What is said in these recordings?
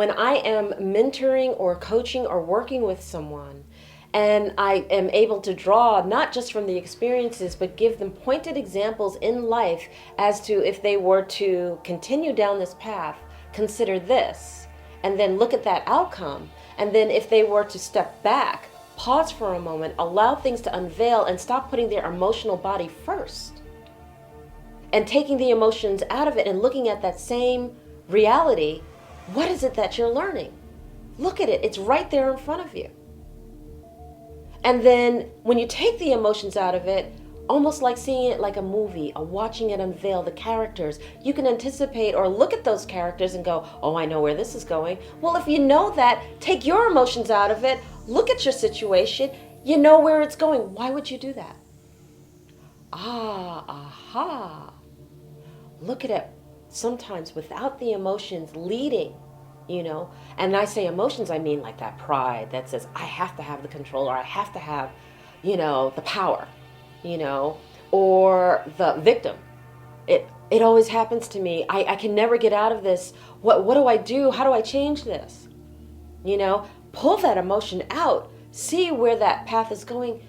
when I am mentoring or coaching or working with someone, and I am able to draw not just from the experiences, but give them pointed examples in life as to if they were to continue down this path, consider this, and then look at that outcome. And then if they were to step back, pause for a moment, allow things to unveil, and stop putting their emotional body first, and taking the emotions out of it and looking at that same reality, what is it that you're learning? Look at it. It's right there in front of you. And then when you take the emotions out of it, almost like seeing it like a movie, or watching it unveil the characters, you can anticipate or look at those characters and go, oh, I know where this is going. Well, if you know that, take your emotions out of it, look at your situation, you know where it's going. Why would you do that? Aha. Look at it sometimes without the emotions leading, and I say emotions, I mean like that pride that says I have to have the control, or I have to have, the power, or the victim. It always happens to me. I can never get out of this. What do I do? How do I change this? Pull that emotion out, see where that path is going,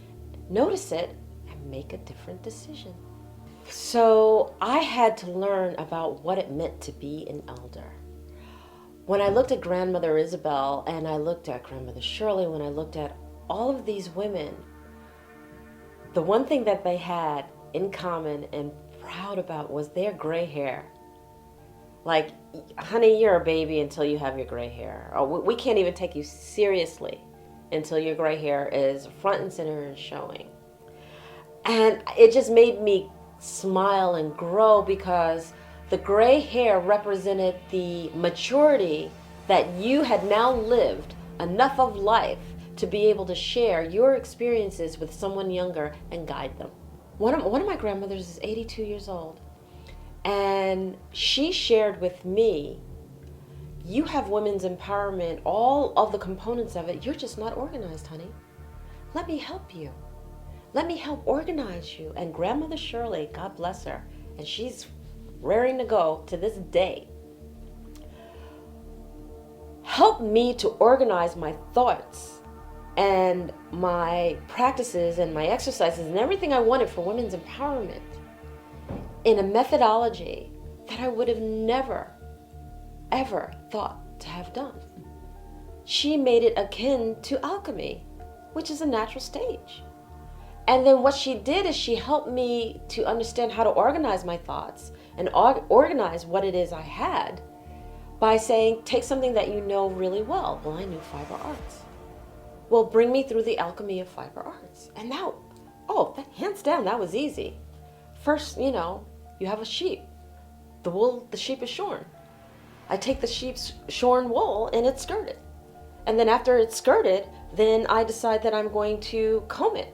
notice it, and make a different decision. So I had to learn about what it meant to be an elder. When I looked at Grandmother Isabel, and I looked at Grandmother Shirley, when I looked at all of these women, the one thing that they had in common and proud about was their gray hair. Like, honey, you're a baby until you have your gray hair. Or we can't even take you seriously until your gray hair is front and center and showing. And it just made me smile and grow, because the gray hair represented the maturity that you had now lived enough of life to be able to share your experiences with someone younger and guide them. One of my grandmothers is 82 years old, and she shared with me, you have women's empowerment, all of the components of it, you're just not organized, honey. Let me help you. Let me help organize you. And Grandmother Shirley, God bless her, and she's raring to go to this day, helped me to organize my thoughts and my practices and my exercises and everything I wanted for women's empowerment in a methodology that I would have never, ever thought to have done. She made it akin to alchemy, which is a natural stage. And then what she did is she helped me to understand how to organize my thoughts and organize what it is I had by saying, take something that you know really well. Well, I knew fiber arts. Well, bring me through the alchemy of fiber arts. And now, hands down, that was easy. First, you have a sheep. The sheep is shorn. I take the sheep's shorn wool and it's skirted. And then after it's skirted, then I decide that I'm going to comb it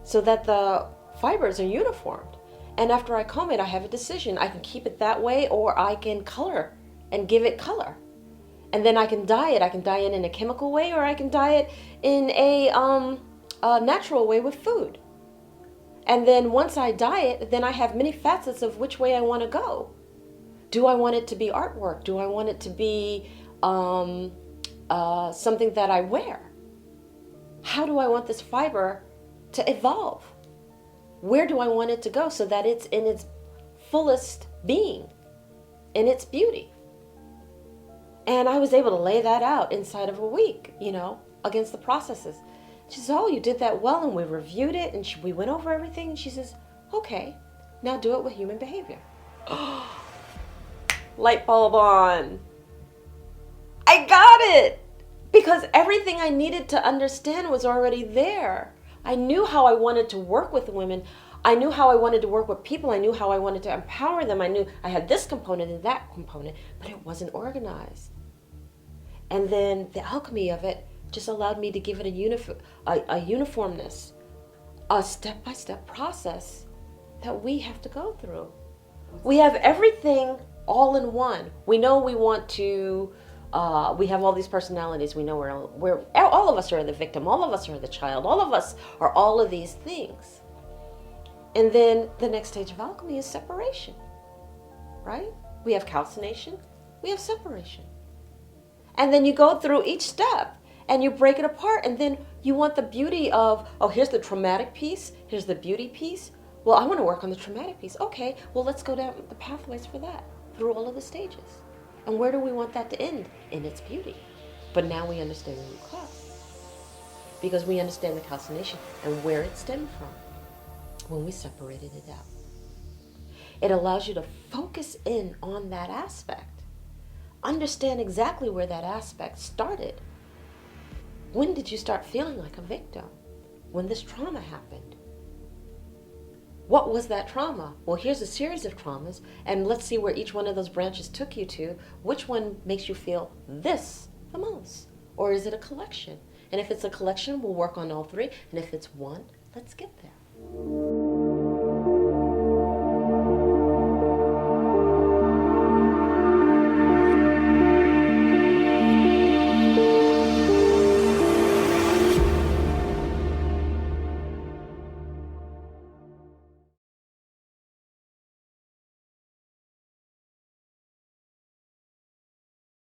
so that the fibers are uniformed. And after I comb it, I have a decision. I can keep it that way, or I can color and give it color. And then I can dye it. I can dye it in a chemical way, or I can dye it in a natural way with food. And then once I dye it, then I have many facets of which way I want to go. Do I want it to be artwork? Do I want it to be something that I wear? How do I want this fiber to evolve? Where do I want it to go so that it's in its fullest being, in its beauty? And I was able to lay that out inside of a week, against the processes. She says, oh, you did that well, and we reviewed it, and we went over everything, and she says, okay, now do it with human behavior. Light bulb on. I got it! Because everything I needed to understand was already there. I knew how I wanted to work with women. I knew how I wanted to work with people. I knew how I wanted to empower them. I knew I had this component and that component, but it wasn't organized. And then the alchemy of it just allowed me to give it a uniformness, a step-by-step process that we have to go through. We have everything all in one. We know we want to, we have all these personalities. We know we're all of us are the victim. All of us are the child. All of us are all of these things. And then the next stage of alchemy is separation, right? We have calcination. We have separation. And then you go through each step and you break it apart. And then you want the beauty of, oh, here's the traumatic piece, here's the beauty piece. Well, I want to work on the traumatic piece. Okay, well, let's go down the pathways for that through all of the stages. And where do we want that to end? In its beauty. But now we understand the root cause. Because we understand the calcination and where it stemmed from when we separated it out. It allows you to focus in on that aspect. Understand exactly where that aspect started. When did you start feeling like a victim? When this trauma happened. What was that trauma? Well, here's a series of traumas, and let's see where each one of those branches took you to. Which one makes you feel this the most? Or is it a collection? And if it's a collection, we'll work on all three. And if it's one, let's get there.